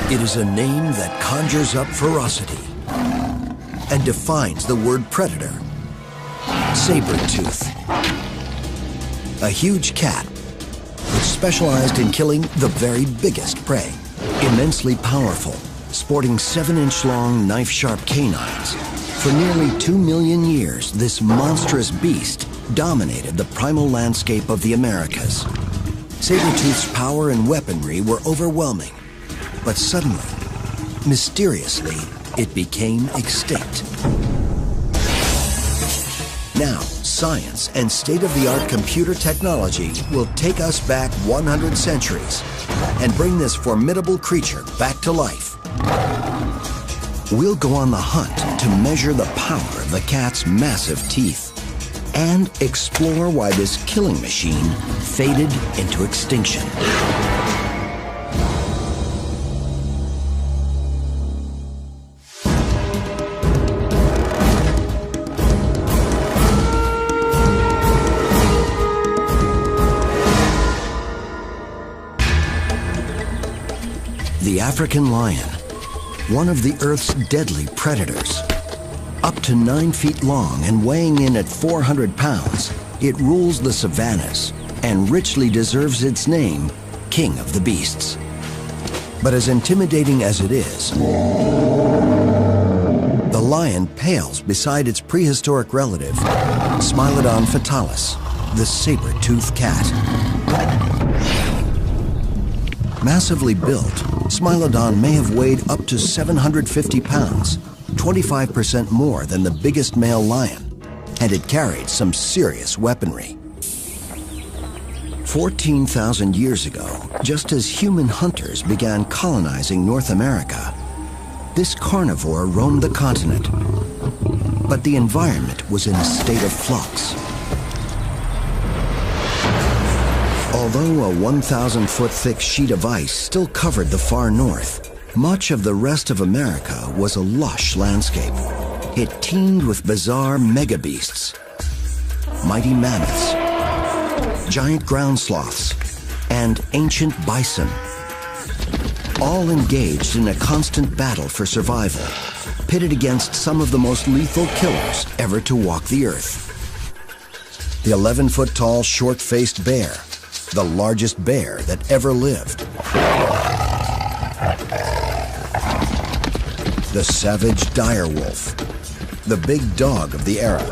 It is a name that conjures up ferocity and defines the word predator. Sabertooth. A huge cat which specialized in killing the very biggest prey. Immensely powerful, sporting 7-inch long knife-sharp canines. For nearly 2 million years, this monstrous beast dominated the primal landscape of the Americas. Sabertooth's power and weaponry were overwhelming, but suddenly, mysteriously, it became extinct. Now, science and state-of-the-art computer technology will take us back 100 centuries and bring this formidable creature back to life. We'll go on the hunt to measure the power of the cat's massive teeth and explore why this killing machine faded into extinction. The African lion, one of the Earth's deadly predators. Up to 9 feet long and weighing in at 400 pounds, it rules the savannas and richly deserves its name, King of the Beasts. But as intimidating as it is, the lion pales beside its prehistoric relative, Smilodon fatalis, the saber-toothed cat. Massively built, Smilodon may have weighed up to 750 pounds, 25% more than the biggest male lion, and it carried some serious weaponry. 14,000 years ago, just as human hunters began colonizing North America, this carnivore roamed the continent, but the environment was in a state of flux. Although a 1,000-foot thick sheet of ice still covered the far north, much of the rest of America was a lush landscape. It teemed with bizarre megabeasts, mighty mammoths, giant ground sloths, and ancient bison, all engaged in a constant battle for survival, pitted against some of the most lethal killers ever to walk the earth. The 11-foot-tall short-faced bear, the largest bear that ever lived. The savage direwolf, the big dog of the era,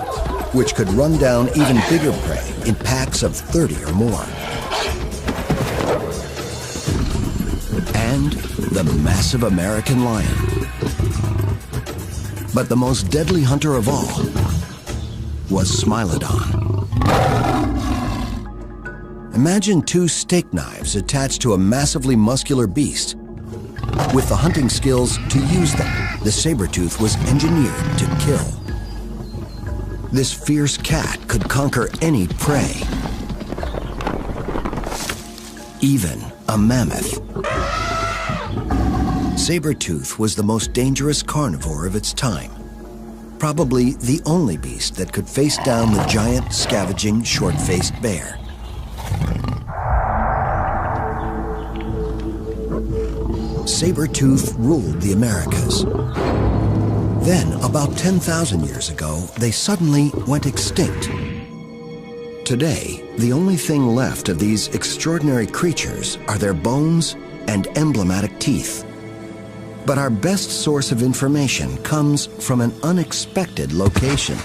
which could run down even bigger prey in packs of 30 or more. And the massive American lion. But the most deadly hunter of all was Smilodon. Imagine 2 steak knives attached to a massively muscular beast. With the hunting skills to use them, the saber-tooth was engineered to kill. This fierce cat could conquer any prey, even a mammoth. Saber-tooth was the most dangerous carnivore of its time, probably the only beast that could face down the giant, scavenging, short-faced bear. Sabertooth ruled the Americas. Then, about 10,000 years ago, they suddenly went extinct. Today, the only thing left of these extraordinary creatures are their bones and emblematic teeth. But our best source of information comes from an unexpected location.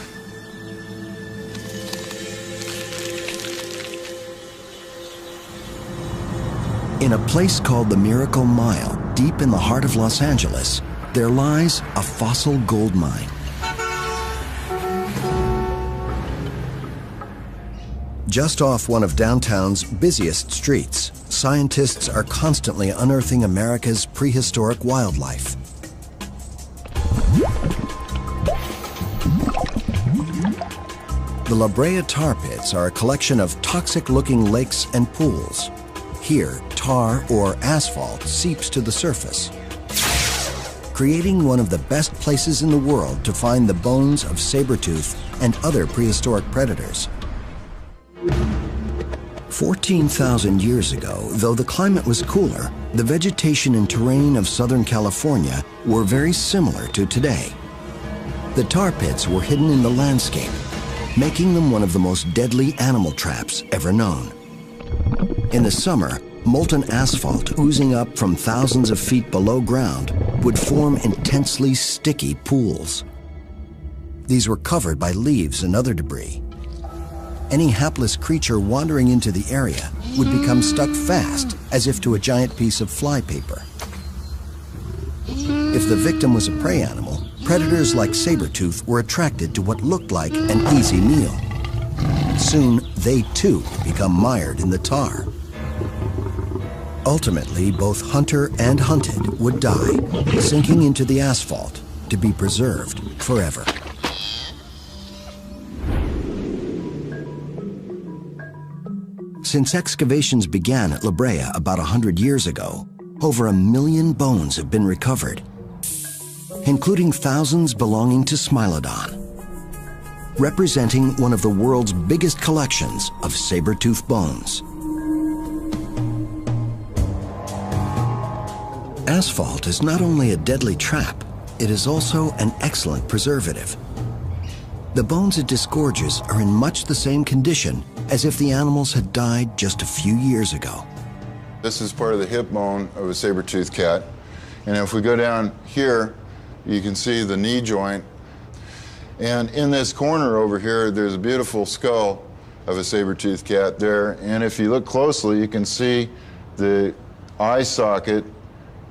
In a place called the Miracle Mile, deep in the heart of Los Angeles, there lies a fossil gold mine. Just off one of downtown's busiest streets, scientists are constantly unearthing America's prehistoric wildlife. The La Brea tar pits are a collection of toxic-looking lakes and pools. Here, tar or asphalt seeps to the surface, creating one of the best places in the world to find the bones of saber-tooth and other prehistoric predators. 14,000 years ago, though the climate was cooler, the vegetation and terrain of Southern California were very similar to today. The tar pits were hidden in the landscape, making them one of the most deadly animal traps ever known. In the summer, molten asphalt oozing up from thousands of feet below ground would form intensely sticky pools. These were covered by leaves and other debris. Any hapless creature wandering into the area would become stuck fast, as if to a giant piece of flypaper. If the victim was a prey animal, predators like Sabertooth were attracted to what looked like an easy meal. Soon, they too become mired in the tar. Ultimately, both hunter and hunted would die, sinking into the asphalt to be preserved forever. Since excavations began at La Brea about 100 years ago, over 1 million bones have been recovered, including thousands belonging to Smilodon, representing one of the world's biggest collections of saber-tooth bones. Asphalt is not only a deadly trap, it is also an excellent preservative. The bones it disgorges are in much the same condition as if the animals had died just a few years ago. This is part of the hip bone of a saber-toothed cat. And if we go down here, you can see the knee joint. And in this corner over here, there's a beautiful skull of a saber-toothed cat there. And if you look closely, you can see the eye socket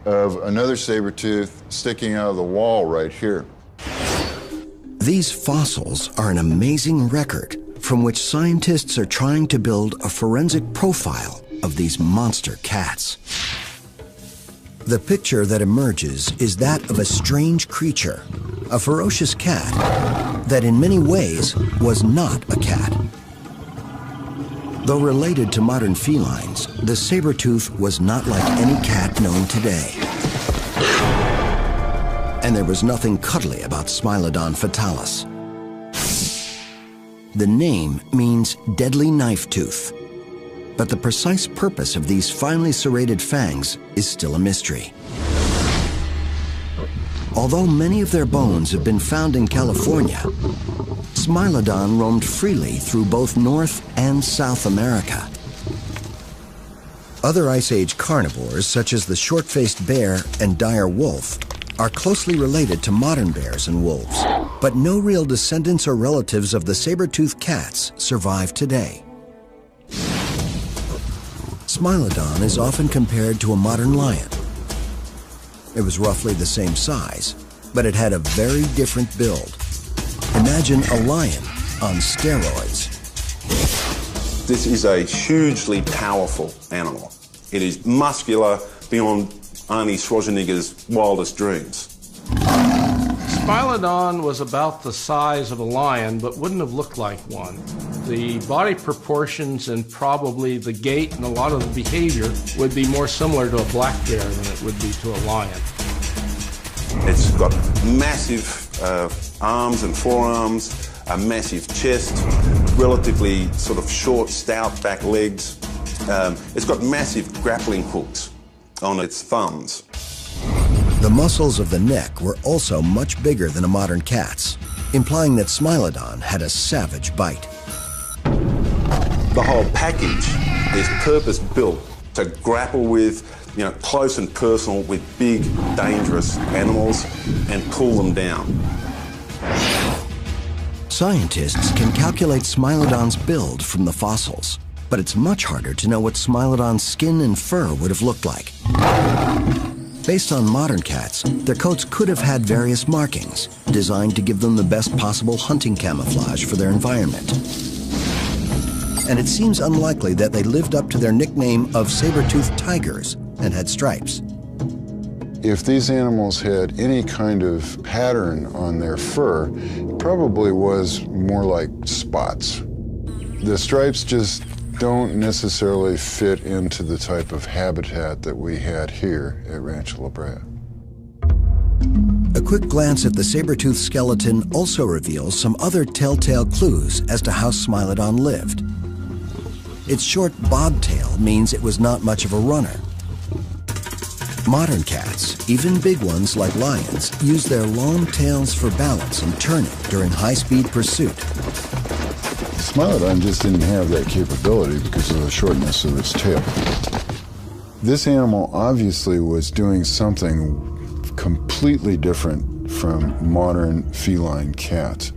of another saber-tooth sticking out of the wall right here. These fossils are an amazing record from which scientists are trying to build a forensic profile of these monster cats. The picture that emerges is that of a strange creature, a ferocious cat that in many ways was not a cat. Though related to modern felines, the saber-tooth was not like any cat known today. And there was nothing cuddly about Smilodon fatalis. The name means deadly knife tooth, but the precise purpose of these finely serrated fangs is still a mystery. Although many of their bones have been found in California, Smilodon roamed freely through both North and South America. Other Ice Age carnivores, such as the short-faced bear and dire wolf, are closely related to modern bears and wolves, but no real descendants or relatives of the saber-toothed cats survive today. Smilodon is often compared to a modern lion. It was roughly the same size, but it had a very different build. Imagine a lion on steroids. This is a hugely powerful animal. It is muscular beyond Arnie Schwarzenegger's wildest dreams. Smilodon was about the size of a lion, but wouldn't have looked like one. The body proportions and probably the gait and a lot of the behavior would be more similar to a black bear than it would be to a lion. It's got massive arms and forearms, a massive chest, relatively sort of short, stout back legs. It's got massive grappling hooks on its thumbs. The muscles of the neck were also much bigger than a modern cat's, implying that Smilodon had a savage bite. The whole package is purpose-built to grapple with, close and personal with big, dangerous animals and pull them down. Scientists can calculate Smilodon's build from the fossils, but it's much harder to know what Smilodon's skin and fur would have looked like. Based on modern cats, their coats could have had various markings, designed to give them the best possible hunting camouflage for their environment. And it seems unlikely that they lived up to their nickname of saber-toothed tigers and had stripes. If these animals had any kind of pattern on their fur, it probably was more like spots. The stripes just don't necessarily fit into the type of habitat that we had here at Rancho La Brea. A quick glance at the saber-tooth skeleton also reveals some other telltale clues as to how Smilodon lived. Its short bobtail means it was not much of a runner. Modern cats, even big ones like lions, use their long tails for balance and turning during high-speed pursuit. Smilodon just didn't have that capability because of the shortness of its tail. This animal obviously was doing something completely different from modern feline cats.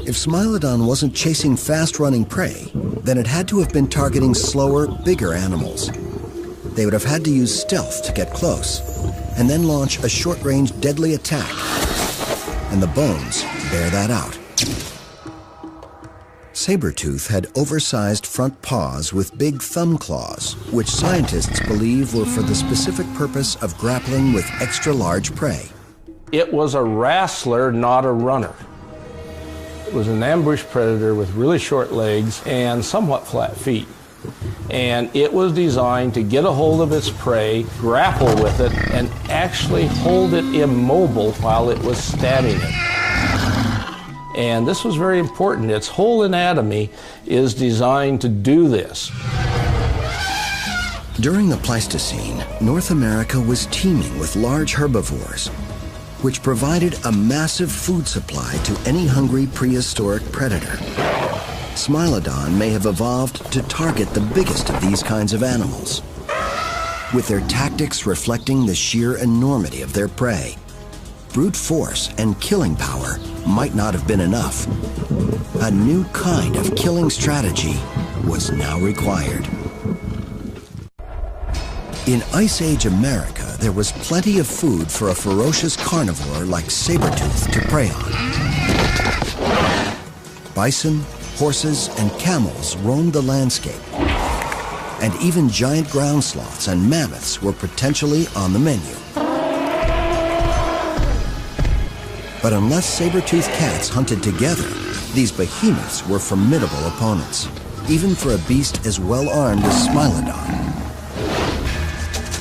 If Smilodon wasn't chasing fast-running prey, then it had to have been targeting slower, bigger animals. They would have had to use stealth to get close, and then launch a short-range deadly attack. And the bones bear that out. Sabertooth had oversized front paws with big thumb claws, which scientists believe were for the specific purpose of grappling with extra-large prey. It was a wrestler, not a runner. It was an ambush predator with really short legs and somewhat flat feet. And it was designed to get a hold of its prey, grapple with it, and actually hold it immobile while it was stabbing it. And this was very important. Its whole anatomy is designed to do this. During the Pleistocene, North America was teeming with large herbivores, which provided a massive food supply to any hungry prehistoric predator. Smilodon may have evolved to target the biggest of these kinds of animals, with their tactics reflecting the sheer enormity of their prey. Brute force and killing power might not have been enough. A new kind of killing strategy was now required. In Ice Age America, there was plenty of food for a ferocious carnivore like Sabertooth to prey on. Bison, horses, and camels roamed the landscape, and even giant ground sloths and mammoths were potentially on the menu. But unless Sabertooth cats hunted together, these behemoths were formidable opponents, even for a beast as well armed as Smilodon.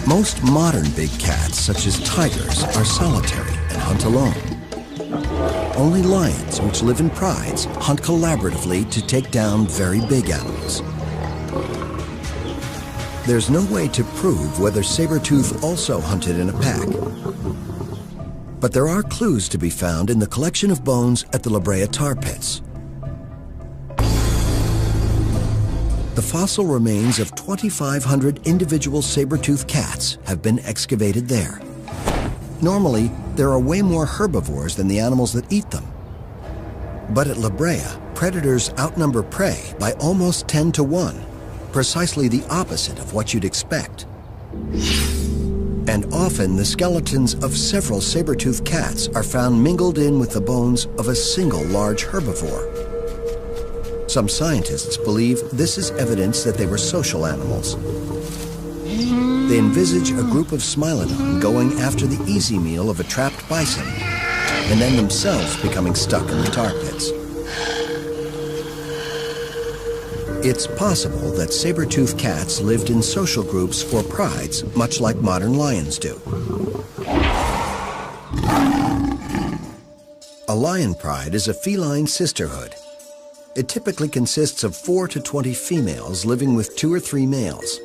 Most modern big cats, such as tigers, are solitary and hunt alone. Only lions, which live in prides, hunt collaboratively to take down very big animals. There's no way to prove whether Sabertooth also hunted in a pack. But there are clues to be found in the collection of bones at the La Brea tar pits. The fossil remains of 2,500 individual saber-toothed cats have been excavated there. Normally, there are way more herbivores than the animals that eat them. But at La Brea, predators outnumber prey by almost 10 to 1, precisely the opposite of what you'd expect. And often the skeletons of several saber-toothed cats are found mingled in with the bones of a single large herbivore. Some scientists believe this is evidence that they were social animals. They envisage a group of Smilodon going after the easy meal of a trapped bison, and then themselves becoming stuck in the tar pits. It's possible that saber-toothed cats lived in social groups or prides, much like modern lions do. A lion pride is a feline sisterhood. It typically consists of 4 to 20 females living with 2 or 3 males.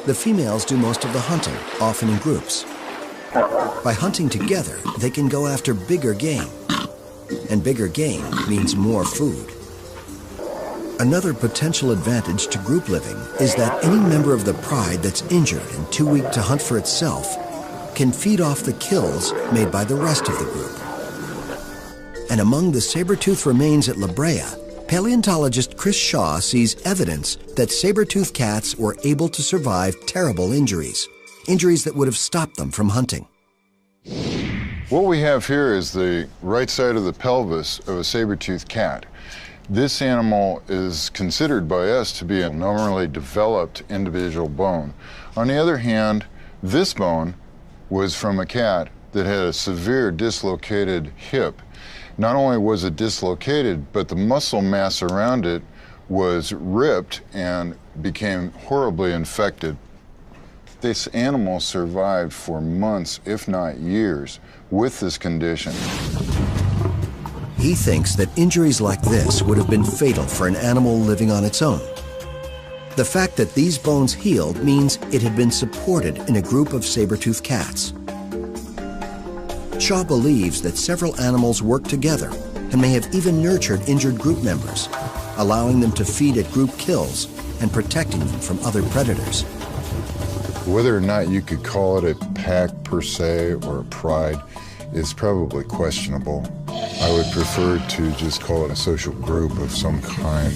The females do most of the hunting, often in groups. By hunting together, they can go after bigger game. And bigger game means more food. Another potential advantage to group living is that any member of the pride that's injured and too weak to hunt for itself can feed off the kills made by the rest of the group. And among the saber-tooth remains at La Brea, paleontologist Chris Shaw sees evidence that saber-toothed cats were able to survive terrible injuries, injuries that would have stopped them from hunting. What we have here is the right side of the pelvis of a saber-toothed cat. This animal is considered by us to be a normally developed individual bone. On the other hand, this bone was from a cat that had a severe dislocated hip. Not only was it dislocated, but the muscle mass around it was ripped and became horribly infected. This animal survived for months, if not years, with this condition. He thinks that injuries like this would have been fatal for an animal living on its own. The fact that these bones healed means it had been supported in a group of saber-toothed cats. Shaw believes that several animals worked together and may have even nurtured injured group members, allowing them to feed at group kills and protecting them from other predators. Whether or not you could call it a pack per se or a pride is probably questionable. I would prefer to just call it a social group of some kind.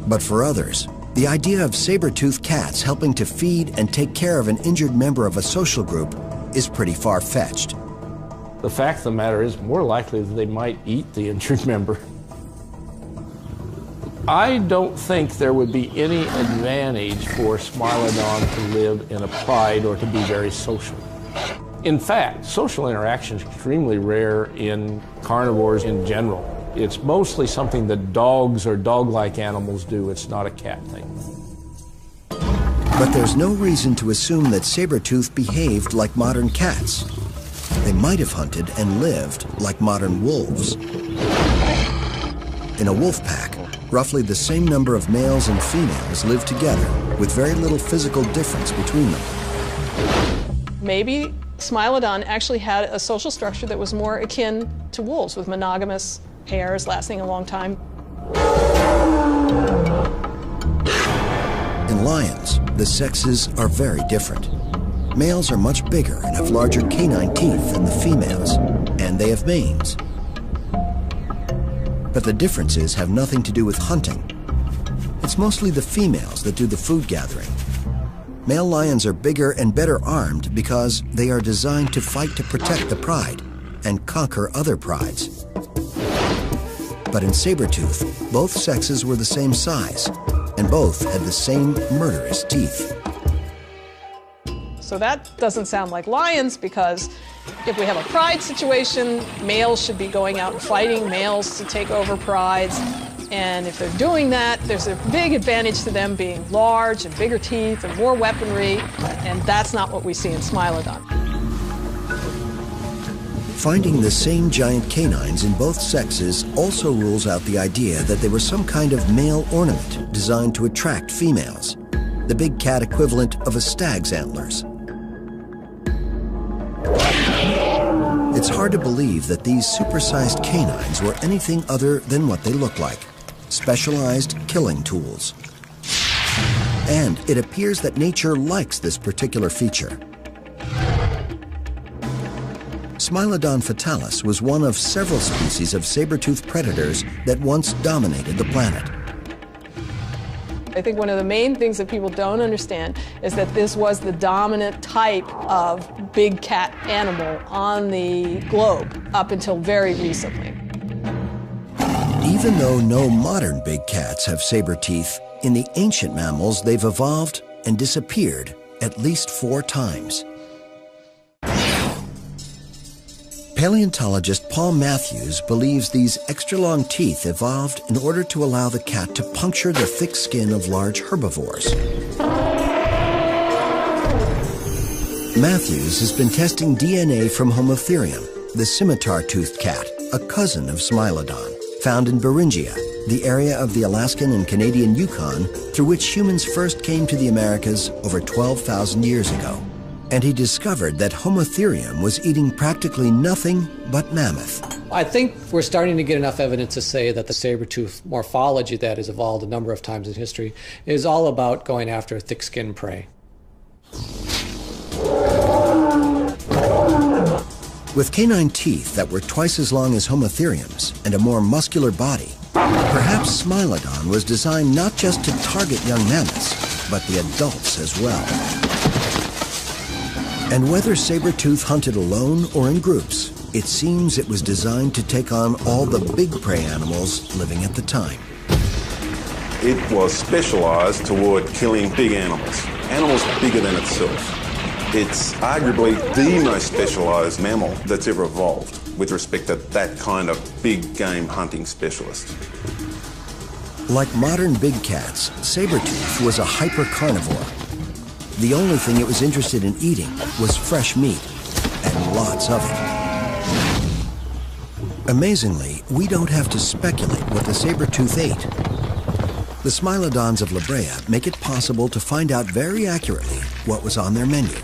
But for others, the idea of saber-toothed cats helping to feed and take care of an injured member of a social group is pretty far-fetched. The fact of the matter is, more likely that they might eat the injured member. I don't think there would be any advantage for Smilodon to live in a pride or to be very social. In fact, social interaction is extremely rare in carnivores in general. It's mostly something that dogs or dog-like animals do. It's not a cat thing. But there's no reason to assume that Sabertooth behaved like modern cats. They might have hunted and lived like modern wolves. In a wolf pack, roughly the same number of males and females live together with very little physical difference between them. Maybe Smilodon actually had a social structure that was more akin to wolves, with monogamous pairs lasting a long time. In lions, the sexes are very different. Males are much bigger and have larger canine teeth than the females, and they have manes. But the differences have nothing to do with hunting. It's mostly the females that do the food gathering. Male lions are bigger and better armed because they are designed to fight to protect the pride and conquer other prides. But in Sabertooth, both sexes were the same size, and both had the same murderous teeth. So that doesn't sound like lions, because if we have a pride situation, males should be going out and fighting males to take over prides. And if they're doing that, there's a big advantage to them being large and bigger teeth and more weaponry, and that's not what we see in Smilodon. Finding the same giant canines in both sexes also rules out the idea that they were some kind of male ornament designed to attract females, the big cat equivalent of a stag's antlers. It's hard to believe that these supersized canines were anything other than what they look like: specialized killing tools. And it appears that nature likes this particular feature. Smilodon fatalis was one of several species of saber-toothed predators that once dominated the planet. I think one of the main things that people don't understand is that this was the dominant type of big cat animal on the globe up until very recently. Even though no modern big cats have saber teeth, in the ancient mammals they've evolved and disappeared at least 4 times. Paleontologist Paul Matthews believes these extra-long teeth evolved in order to allow the cat to puncture the thick skin of large herbivores. Matthews has been testing DNA from Homotherium, the scimitar-toothed cat, a cousin of Smilodon, found in Beringia, the area of the Alaskan and Canadian Yukon through which humans first came to the Americas over 12,000 years ago. And he discovered that Homotherium was eating practically nothing but mammoth. I think we're starting to get enough evidence to say that the saber-tooth morphology that has evolved a number of times in history is all about going after thick-skinned prey. With canine teeth that were twice as long as Homotherium's and a more muscular body, perhaps Smilodon was designed not just to target young mammoths, but the adults as well. And whether Sabertooth hunted alone or in groups, it seems it was designed to take on all the big prey animals living at the time. It was specialized toward killing big animals, animals bigger than itself. It's arguably the most specialized mammal that's ever evolved with respect to that kind of big game hunting specialist. Like modern big cats, Sabertooth was a hyper-carnivore. The only thing it was interested in eating was fresh meat, and lots of it. Amazingly, we don't have to speculate what the saber-tooth ate. The Smilodons of La Brea make it possible to find out very accurately what was on their menu.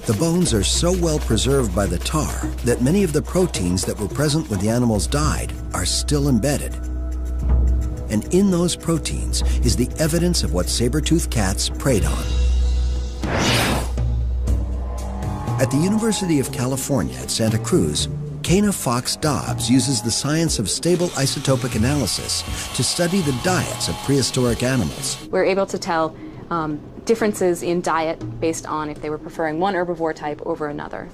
The bones are so well preserved by the tar that many of the proteins that were present when the animals died are still embedded. And in those proteins is the evidence of what saber-toothed cats preyed on. At the University of California at Santa Cruz, Kana Fox Dobbs uses the science of stable isotopic analysis to study the diets of prehistoric animals. We're able to tell differences in diet based on if they were preferring one herbivore type over another.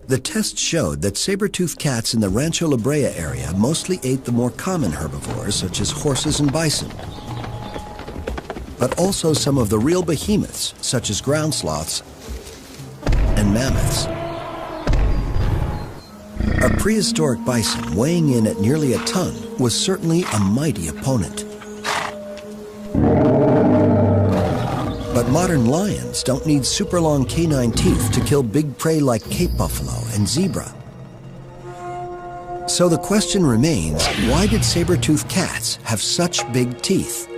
The test showed that saber-toothed cats in the Rancho La Brea area mostly ate the more common herbivores such as horses and bison, but also some of the real behemoths such as ground sloths and mammoths. A prehistoric bison weighing in at nearly a ton was certainly a mighty opponent. But modern lions don't need super long canine teeth to kill big prey like Cape buffalo and zebra. So the question remains, why did saber-toothed cats have such big teeth?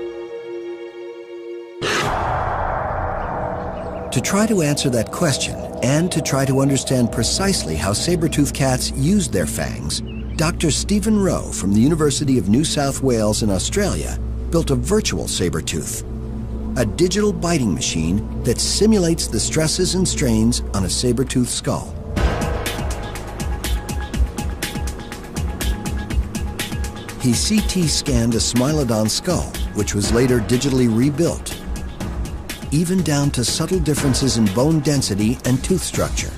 To try to answer that question, and to try to understand precisely how saber-toothed cats used their fangs, Dr. Stephen Rowe from the University of New South Wales in Australia built a virtual saber-tooth, a digital biting machine that simulates the stresses and strains on a saber-toothed skull. He CT scanned a Smilodon skull, which was later digitally rebuilt, even down to subtle differences in bone density and tooth structure.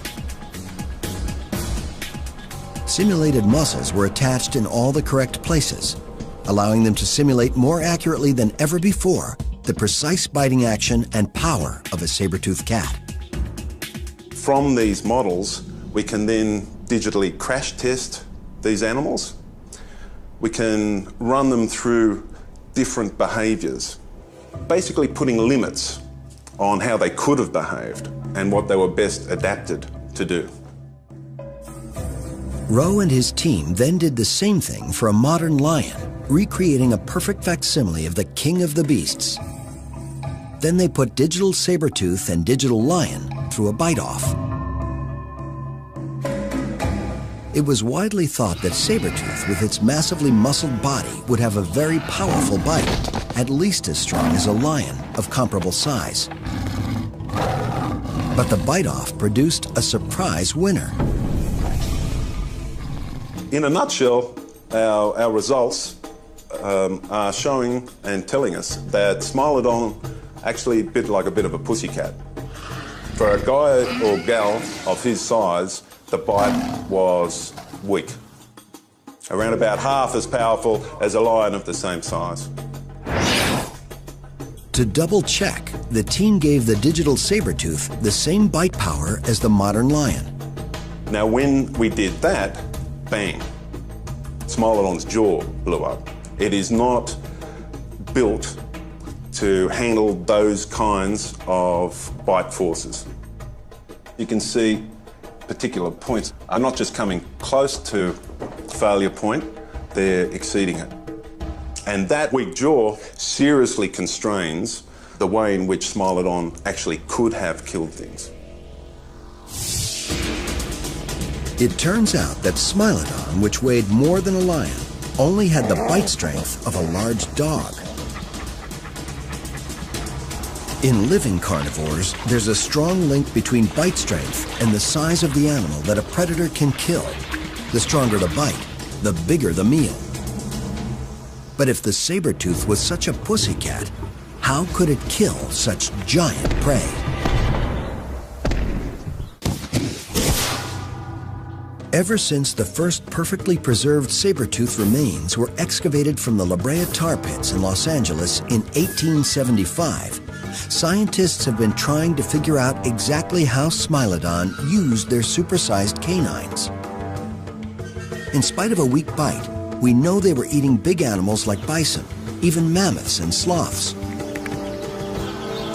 Simulated muscles were attached in all the correct places, allowing them to simulate more accurately than ever before the precise biting action and power of a saber-toothed cat. From these models, we can then digitally crash test these animals. We can run them through different behaviours, basically putting limits on how they could have behaved and what they were best adapted to do. Rowe and his team then did the same thing for a modern lion, recreating a perfect facsimile of the king of the beasts. Then they put digital saber-tooth and digital lion through a bite-off. It was widely thought that saber-tooth, with its massively muscled body, would have a very powerful bite, at least as strong as a lion of comparable size. But the bite-off produced a surprise winner. In a nutshell, our results are showing and telling us that Smilodon actually bit like a bit of a pussycat. For a guy or gal of his size, the bite was weak, around about half as powerful as a lion of the same size. To double check, the team gave the digital saber-tooth the same bite power as the modern lion. Now when we did that, bang, Smilodon's jaw blew up. It is not built to handle those kinds of bite forces. You can see particular points are not just coming close to failure point, they're exceeding it. And that weak jaw seriously constrains the way in which Smilodon actually could have killed things. It turns out that Smilodon, which weighed more than a lion, only had the bite strength of a large dog. In living carnivores, there's a strong link between bite strength and the size of the animal that a predator can kill. The stronger the bite, the bigger the meal. But if the saber-tooth was such a pussycat, how could it kill such giant prey? Ever since the first perfectly preserved saber-tooth remains were excavated from the La Brea tar pits in Los Angeles in 1875, scientists have been trying to figure out exactly how Smilodon used their supersized canines. In spite of a weak bite, we know they were eating big animals like bison, even mammoths and sloths.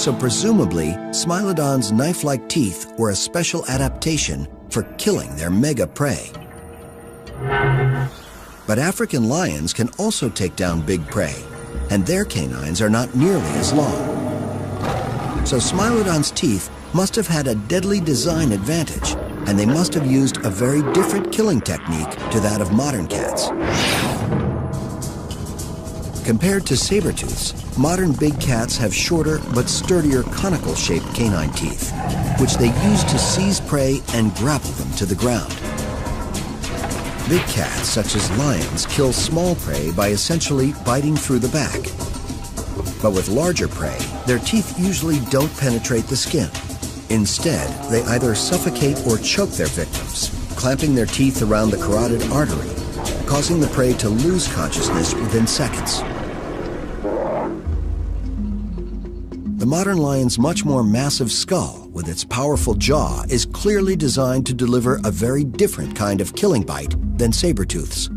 So presumably, Smilodon's knife-like teeth were a special adaptation for killing their mega prey. But African lions can also take down big prey, and their canines are not nearly as long. So Smilodon's teeth must have had a deadly design advantage, and they must have used a very different killing technique to that of modern cats. Compared to saber-tooths, modern big cats have shorter but sturdier conical-shaped canine teeth, which they use to seize prey and grapple them to the ground. Big cats, such as lions, kill small prey by essentially biting through the back. But with larger prey, their teeth usually don't penetrate the skin. Instead, they either suffocate or choke their victims, clamping their teeth around the carotid artery, causing the prey to lose consciousness within seconds. The modern lion's much more massive skull, with its powerful jaw, is clearly designed to deliver a very different kind of killing bite than saber-tooths.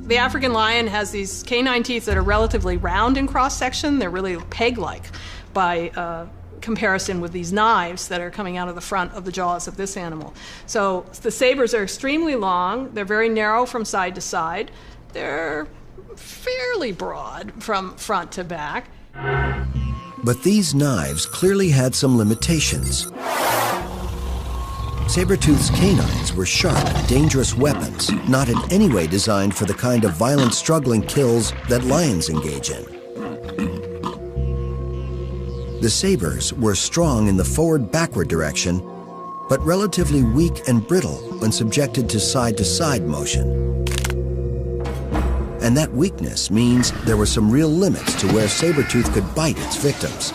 The African lion has these canine teeth that are relatively round in cross-section. They're really peg-like by comparison with these knives that are coming out of the front of the jaws of this animal. So the sabers are extremely long. They're very narrow from side to side. They're fairly broad from front to back. But these knives clearly had some limitations. Sabertooth's canines were sharp, dangerous weapons, not in any way designed for the kind of violent struggling kills that lions engage in. The sabers were strong in the forward-backward direction, but relatively weak and brittle when subjected to side-to-side motion. And that weakness means there were some real limits to where Sabertooth could bite its victims.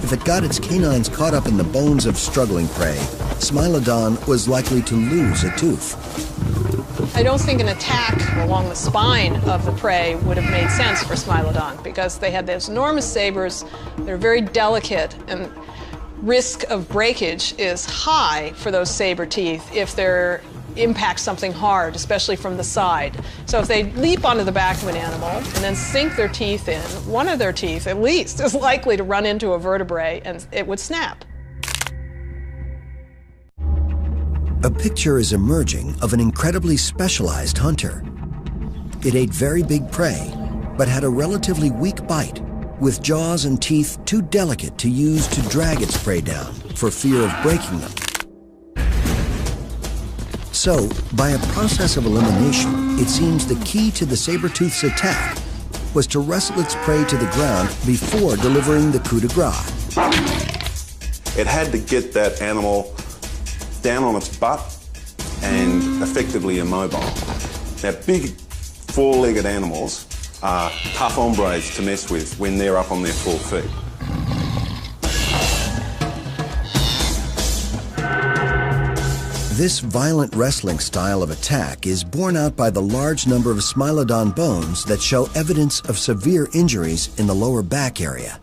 If it got its canines caught up in the bones of struggling prey, Smilodon was likely to lose a tooth. I don't think an attack along the spine of the prey would have made sense for Smilodon because they had those enormous sabers. They're very delicate, and risk of breakage is high for those saber teeth if they're impact something hard, especially from the side. So if they leap onto the back of an animal and then sink their teeth in, one of their teeth at least is likely to run into a vertebrae and it would snap. A picture is emerging of an incredibly specialized hunter. It ate very big prey, but had a relatively weak bite, with jaws and teeth too delicate to use to drag its prey down for fear of breaking them. So, by a process of elimination, it seems the key to the sabertooth's attack was to wrestle its prey to the ground before delivering the coup de grace. It had to get that animal down on its butt and effectively immobile. Now, big four-legged animals are tough hombres to mess with when they're up on their 4 feet. This violent wrestling style of attack is borne out by the large number of Smilodon bones that show evidence of severe injuries in the lower back area.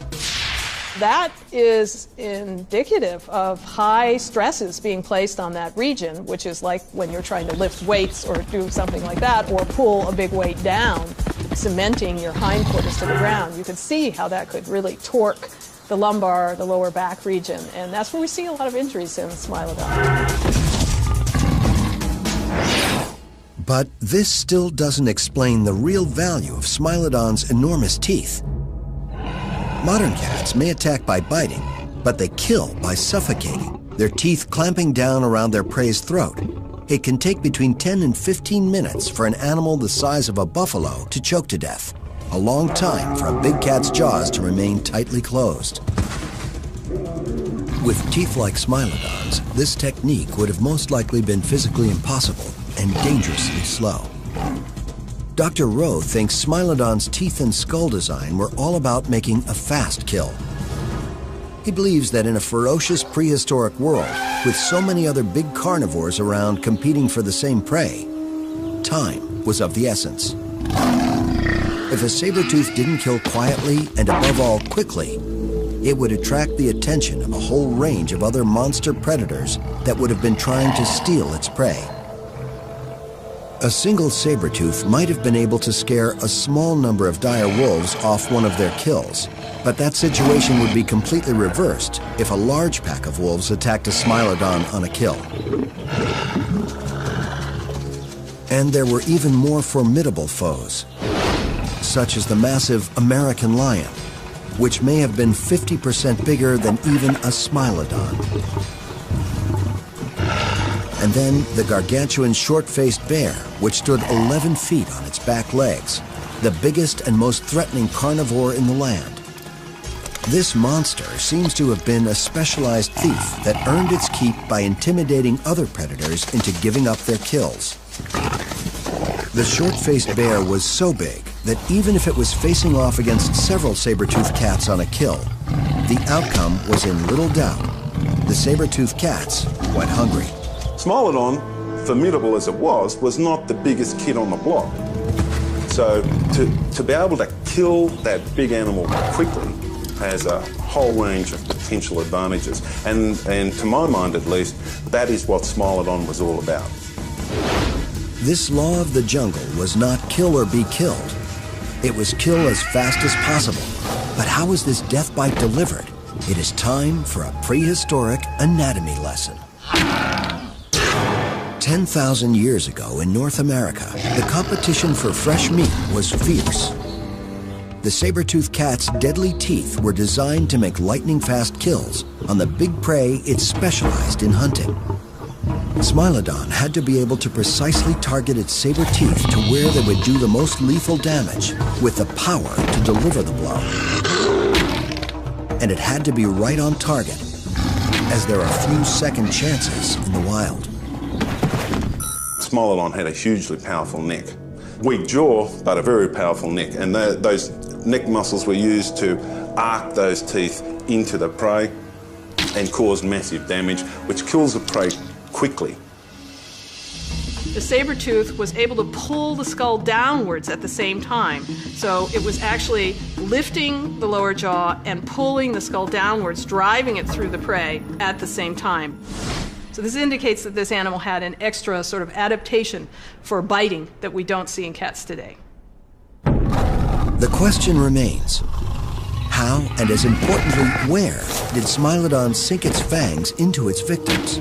That is indicative of high stresses being placed on that region, which is like when you're trying to lift weights or do something like that, or pull a big weight down, cementing your hindquarters to the ground. You can see how that could really torque the lumbar, the lower back region, and that's where we see a lot of injuries in Smilodon. But this still doesn't explain the real value of Smilodon's enormous teeth. Modern cats may attack by biting, but they kill by suffocating, their teeth clamping down around their prey's throat. It can take between 10 and 15 minutes for an animal the size of a buffalo to choke to death, a long time for a big cat's jaws to remain tightly closed. With teeth like Smilodon's, this technique would have most likely been physically impossible and dangerously slow. Dr. Rowe thinks Smilodon's teeth and skull design were all about making a fast kill. He believes that in a ferocious prehistoric world, with so many other big carnivores around competing for the same prey, time was of the essence. If a saber-tooth didn't kill quietly and above all quickly, it would attract the attention of a whole range of other monster predators that would have been trying to steal its prey. A single saber-tooth might have been able to scare a small number of dire wolves off one of their kills, but that situation would be completely reversed if a large pack of wolves attacked a Smilodon on a kill. And there were even more formidable foes, such as the massive American lion, which may have been 50% bigger than even a Smilodon. And then the gargantuan short-faced bear, which stood 11 feet on its back legs, the biggest and most threatening carnivore in the land. This monster seems to have been a specialized thief that earned its keep by intimidating other predators into giving up their kills. The short-faced bear was so big that even if it was facing off against several saber-toothed cats on a kill, the outcome was in little doubt. The saber-toothed cats went hungry. Smilodon, formidable as it was not the biggest kid on the block. So to be able to kill that big animal quickly has a whole range of potential advantages. And to my mind at least, that is what Smilodon was all about. This law of the jungle was not kill or be killed. It was kill as fast as possible. But how was this death bite delivered? It is time for a prehistoric anatomy lesson. 10,000 years ago in North America, the competition for fresh meat was fierce. The saber-toothed cat's deadly teeth were designed to make lightning-fast kills on the big prey it specialized in hunting. Smilodon had to be able to precisely target its saber teeth to where they would do the most lethal damage with the power to deliver the blow. And it had to be right on target, as there are few second chances in the wild. Smilodon had a hugely powerful neck. Weak jaw, but a very powerful neck. And those neck muscles were used to arc those teeth into the prey and cause massive damage, which kills the prey quickly. The saber-tooth was able to pull the skull downwards at the same time. So it was actually lifting the lower jaw and pulling the skull downwards, driving it through the prey at the same time. So this indicates that this animal had an extra sort of adaptation for biting that we don't see in cats today. The question remains, how, and as importantly, where did Smilodon sink its fangs into its victims?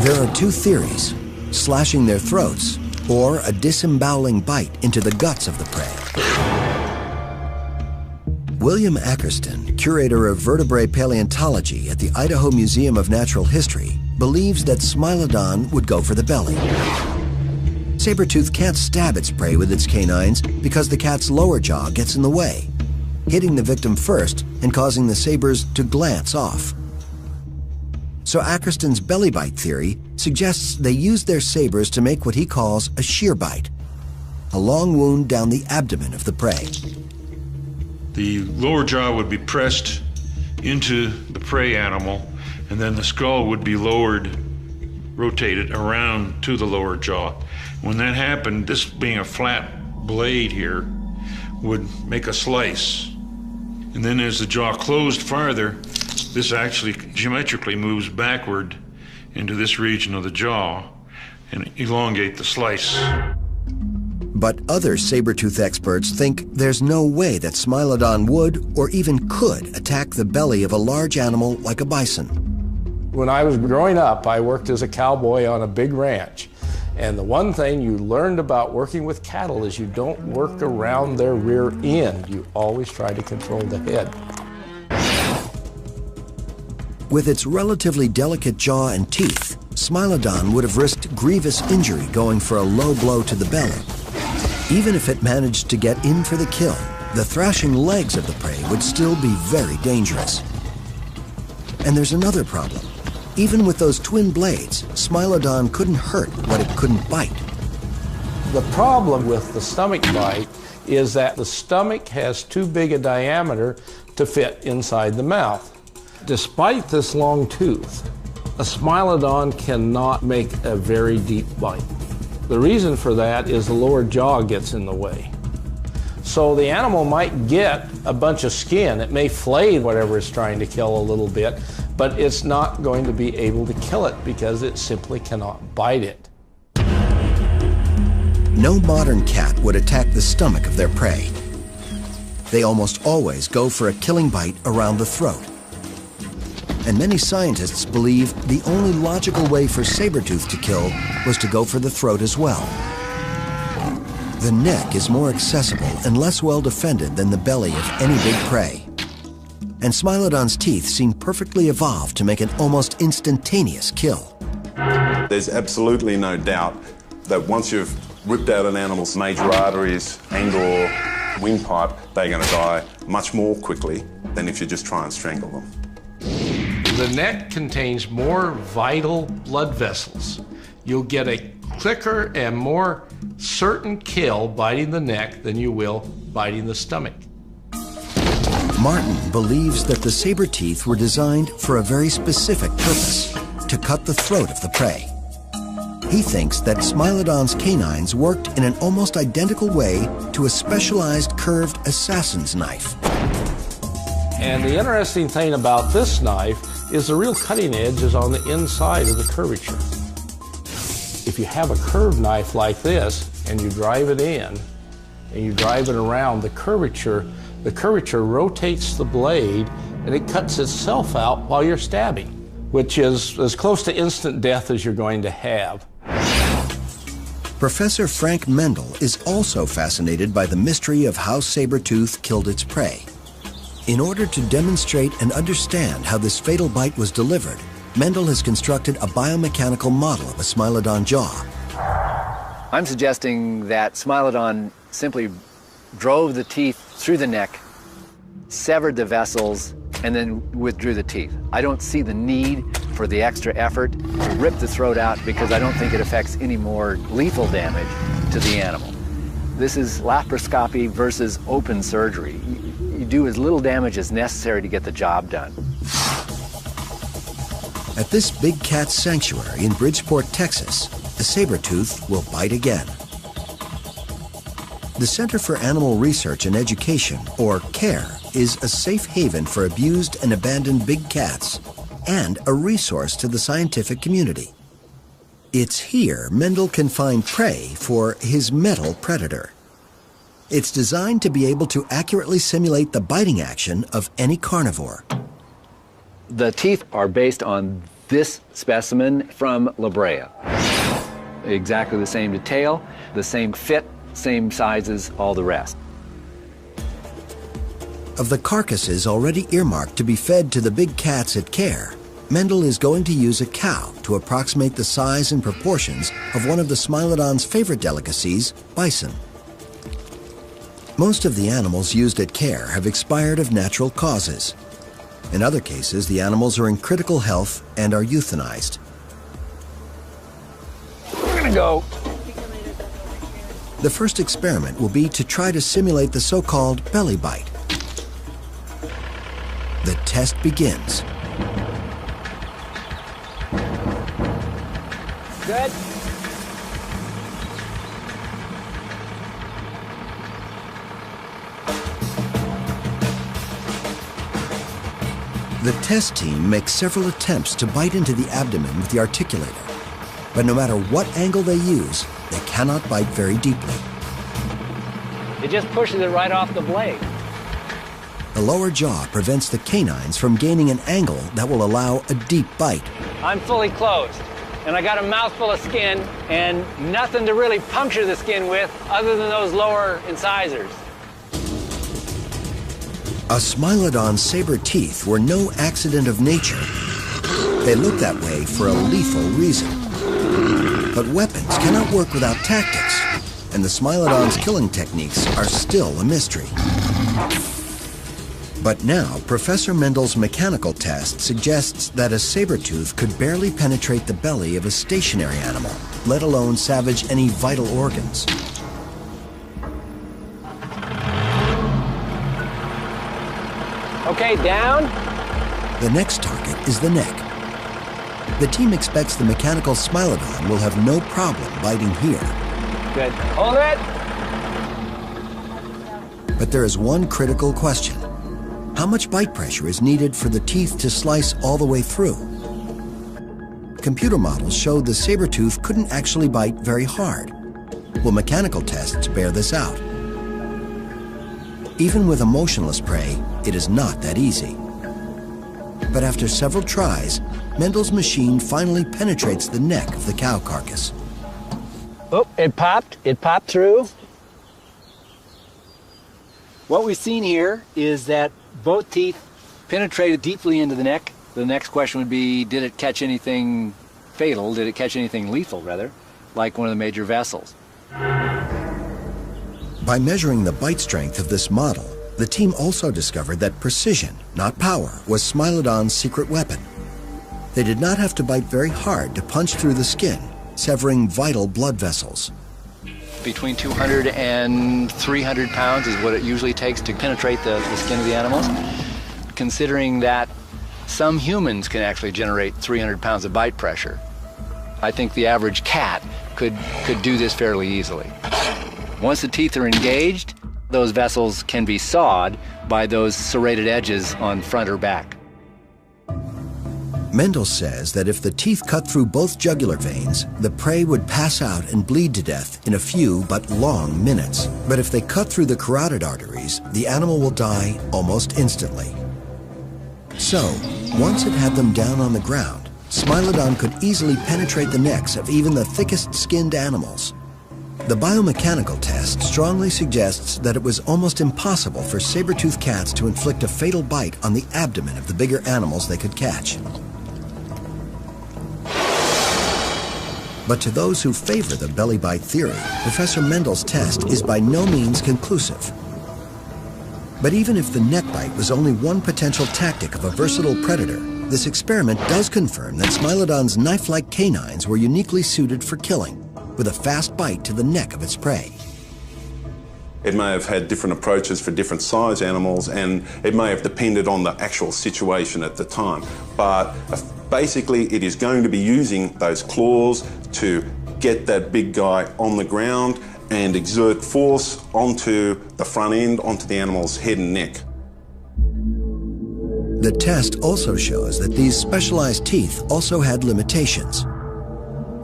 There are two theories: slashing their throats, or a disemboweling bite into the guts of the prey. William Ackerston, curator of vertebrate paleontology at the Idaho Museum of Natural History, believes that Smilodon would go for the belly. Sabertooth can't stab its prey with its canines because the cat's lower jaw gets in the way, hitting the victim first and causing the sabers to glance off. So Ackerston's belly bite theory suggests they used their sabers to make what he calls a shear bite, a long wound down the abdomen of the prey. The lower jaw would be pressed into the prey animal, and then the skull would be lowered, rotated around to the lower jaw. When that happened, this being a flat blade here would make a slice. And then as the jaw closed farther, this actually geometrically moves backward into this region of the jaw and elongate the slice. But other saber-tooth experts think there's no way that Smilodon would or even could attack the belly of a large animal like a bison. When I was growing up, I worked as a cowboy on a big ranch. And the one thing you learned about working with cattle is you don't work around their rear end. You always try to control the head. With its relatively delicate jaw and teeth, Smilodon would have risked grievous injury going for a low blow to the belly. Even if it managed to get in for the kill, the thrashing legs of the prey would still be very dangerous. And there's another problem. Even with those twin blades, Smilodon couldn't hurt what it couldn't bite. The problem with the stomach bite is that the stomach has too big a diameter to fit inside the mouth. Despite this long tooth, a Smilodon cannot make a very deep bite. The reason for that is the lower jaw gets in the way. So the animal might get a bunch of skin. It may flay whatever it's trying to kill a little bit, but it's not going to be able to kill it because it simply cannot bite it. no modern cat would attack the stomach of their prey. They almost always go for a killing bite around the throat. And many scientists believe the only logical way for Sabertooth to kill was to go for the throat as well. The neck is more accessible and less well defended than the belly of any big prey. And Smilodon's teeth seem perfectly evolved to make an almost instantaneous kill. There's absolutely no doubt that once you've ripped out an animal's major arteries and or windpipe, they're going to die much more quickly than if you just try and strangle them. The neck contains more vital blood vessels. You'll get a quicker and more certain kill biting the neck than you will biting the stomach. Martin believes that the saber teeth were designed for a very specific purpose, to cut the throat of the prey. He thinks that Smilodon's canines worked in an almost identical way to a specialized curved assassin's knife. And the interesting thing about this knife is the real cutting edge is on the inside of the curvature. If you have a curved knife like this and you drive it in and you drive it around, the curvature rotates the blade and it cuts itself out while you're stabbing, which is as close to instant death as you're going to have. Professor Frank Mendel is also fascinated by the mystery of how Sabertooth killed its prey. In order to demonstrate and understand how this fatal bite was delivered, Mendel has constructed a biomechanical model of a Smilodon jaw. I'm suggesting that Smilodon simply drove the teeth through the neck, severed the vessels, and then withdrew the teeth. I don't see the need for the extra effort to rip the throat out because I don't think it affects any more lethal damage to the animal. This is laparoscopy versus open surgery. You do as little damage as necessary to get the job done. At this big cat sanctuary in Bridgeport, Texas, a sabertooth will bite again. The Center for Animal Research and Education, or CARE, is a safe haven for abused and abandoned big cats and a resource to the scientific community. It's here Mendel can find prey for his metal predator. It's designed to be able to accurately simulate the biting action of any carnivore. The teeth are based on this specimen from La Brea. Exactly the same detail, the same fit, same sizes, all the rest. Of the carcasses already earmarked to be fed to the big cats at CARE, Mendel is going to use a cow to approximate the size and proportions of one of the Smilodon's favorite delicacies, bison. Most of the animals used at CARE have expired of natural causes. In other cases, the animals are in critical health and are euthanized. We're gonna go. The first experiment will be to try to simulate the so-called belly bite. The test begins. Good. The test team makes several attempts to bite into the abdomen with the articulator, but no matter what angle they use, they cannot bite very deeply. It just pushes it right off the blade. The lower jaw prevents the canines from gaining an angle that will allow a deep bite. I'm fully closed, and I got a mouthful of skin and nothing to really puncture the skin with other than those lower incisors. A Smilodon's saber teeth were no accident of nature. They look that way for a lethal reason. But weapons cannot work without tactics, and the Smilodon's killing techniques are still a mystery. But now, Professor Mendel's mechanical test suggests that a sabertooth could barely penetrate the belly of a stationary animal, let alone savage any vital organs. Okay, down. The next target is the neck. The team expects the mechanical Smilodon will have no problem biting here. Good. Hold it. But there is one critical question. How much bite pressure is needed for the teeth to slice all the way through? Computer models showed the sabertooth couldn't actually bite very hard. Well, mechanical tests bear this out. Even with a motionless prey, it is not that easy. But after several tries, Mendel's machine finally penetrates the neck of the cow carcass. Oh, it popped through. What we've seen here is that both teeth penetrated deeply into the neck. The next question would be, did it catch anything fatal? Did it catch anything lethal, rather, like one of the major vessels? By measuring the bite strength of this model, the team also discovered that precision, not power, was Smilodon's secret weapon. They did not have to bite very hard to punch through the skin, severing vital blood vessels. Between 200 and 300 pounds is what it usually takes to penetrate the skin of the animals. Considering that some humans can actually generate 300 pounds of bite pressure, I think the average cat could do this fairly easily. Once the teeth are engaged, those vessels can be sawed by those serrated edges on front or back. Mendel says that if the teeth cut through both jugular veins, the prey would pass out and bleed to death in a few but long minutes. But if they cut through the carotid arteries, the animal will die almost instantly. So, once it had them down on the ground, Smilodon could easily penetrate the necks of even the thickest-skinned animals. The biomechanical test strongly suggests that it was almost impossible for saber-toothed cats to inflict a fatal bite on the abdomen of the bigger animals they could catch. But to those who favor the belly bite theory, Professor Mendel's test is by no means conclusive. But even if the neck bite was only one potential tactic of a versatile predator, this experiment does confirm that Smilodon's knife-like canines were uniquely suited for killing, with a fast bite to the neck of its prey. It may have had different approaches for different size animals, and it may have depended on the actual situation at the time. But basically, it is going to be using those claws to get that big guy on the ground and exert force onto the front end, onto the animal's head and neck. The test also shows that these specialized teeth also had limitations.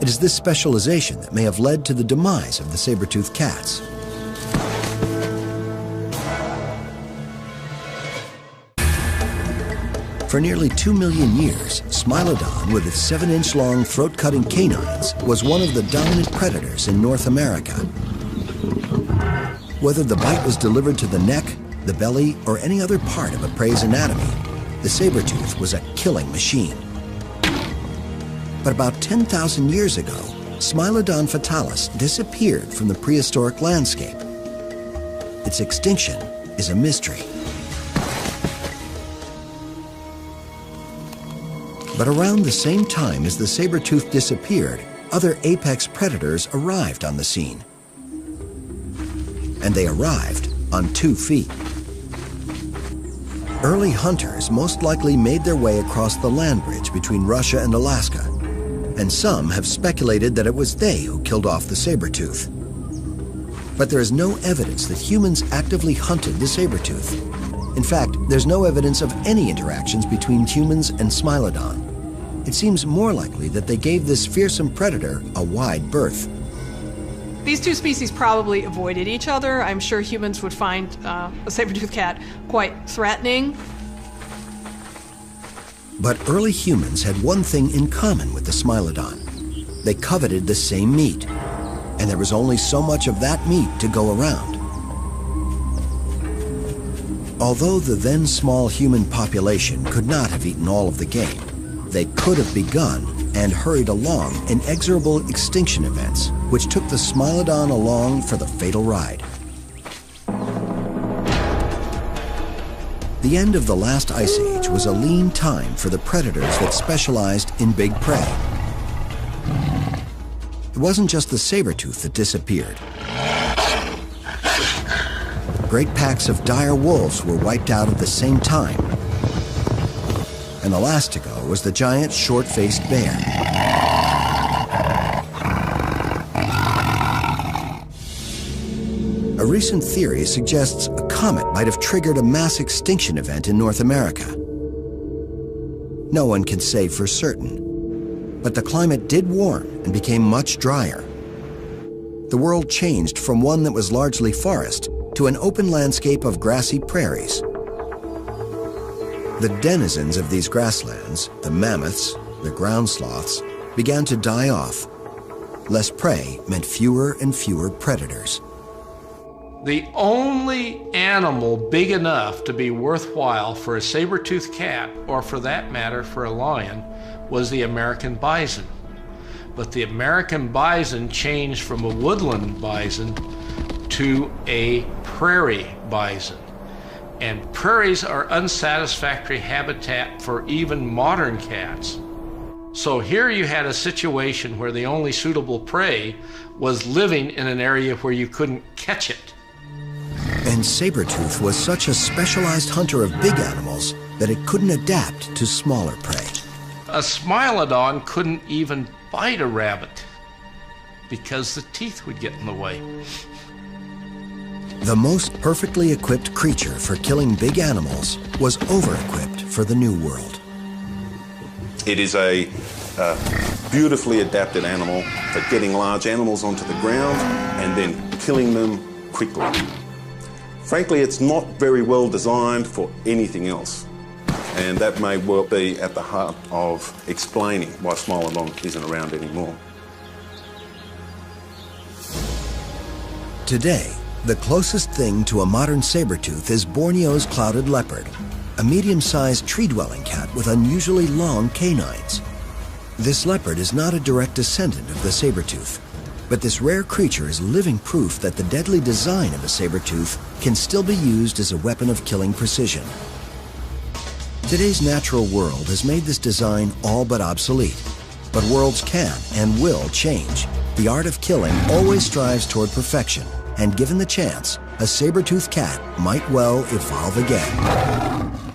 It is this specialization that may have led to the demise of the saber-toothed cats. For nearly 2 million years, Smilodon, with its 7-inch long throat-cutting canines, was one of the dominant predators in North America. Whether the bite was delivered to the neck, the belly, or any other part of a prey's anatomy, the saber-tooth was a killing machine. But about 10,000 years ago, Smilodon fatalis disappeared from the prehistoric landscape. Its extinction is a mystery. But around the same time as the saber-tooth disappeared, other apex predators arrived on the scene. And they arrived on 2 feet. Early hunters most likely made their way across the land bridge between Russia and Alaska, and some have speculated that it was they who killed off the saber-tooth. But there is no evidence that humans actively hunted the saber-tooth. In fact, there's no evidence of any interactions between humans and Smilodon. It seems more likely that they gave this fearsome predator a wide berth. These two species probably avoided each other. I'm sure humans would find a saber-toothed cat quite threatening. But early humans had one thing in common with the Smilodon. They coveted the same meat, and there was only so much of that meat to go around. Although the then small human population could not have eaten all of the game, they could have begun and hurried along inexorable extinction events, which took the Smilodon along for the fatal ride. The end of the last ice age was a lean time for the predators that specialized in big prey. It wasn't just the saber-tooth that disappeared. Great packs of dire wolves were wiped out at the same time. And the last to go was the giant short-faced bear. A recent theory suggests a comet might have triggered a mass extinction event in North America. No one can say for certain, but the climate did warm and became much drier. the world changed from one that was largely forest to an open landscape of grassy prairies. The denizens of these grasslands, the mammoths, the ground sloths, began to die off. Less prey meant fewer and fewer predators. The only animal big enough to be worthwhile for a saber-toothed cat, or for that matter for a lion, was the American bison. But the American bison changed from a woodland bison to a prairie bison. And prairies are unsatisfactory habitat for even modern cats. So here you had a situation where the only suitable prey was living in an area where you couldn't catch it. And Sabertooth was such a specialized hunter of big animals that it couldn't adapt to smaller prey. A Smilodon couldn't even bite a rabbit because the teeth would get in the way. The most perfectly equipped creature for killing big animals was over-equipped for the New World. It is a beautifully adapted animal for getting large animals onto the ground and then killing them quickly. Frankly, it's not very well designed for anything else. And that may well be at the heart of explaining why Smilodon isn't around anymore. Today, the closest thing to a modern sabertooth is Borneo's clouded leopard, a medium-sized tree-dwelling cat with unusually long canines. This leopard is not a direct descendant of the sabertooth, but this rare creature is living proof that the deadly design of a sabertooth can still be used as a weapon of killing precision. Today's natural world has made this design all but obsolete, but worlds can and will change. The art of killing always strives toward perfection, and given the chance, a saber-toothed cat might well evolve again.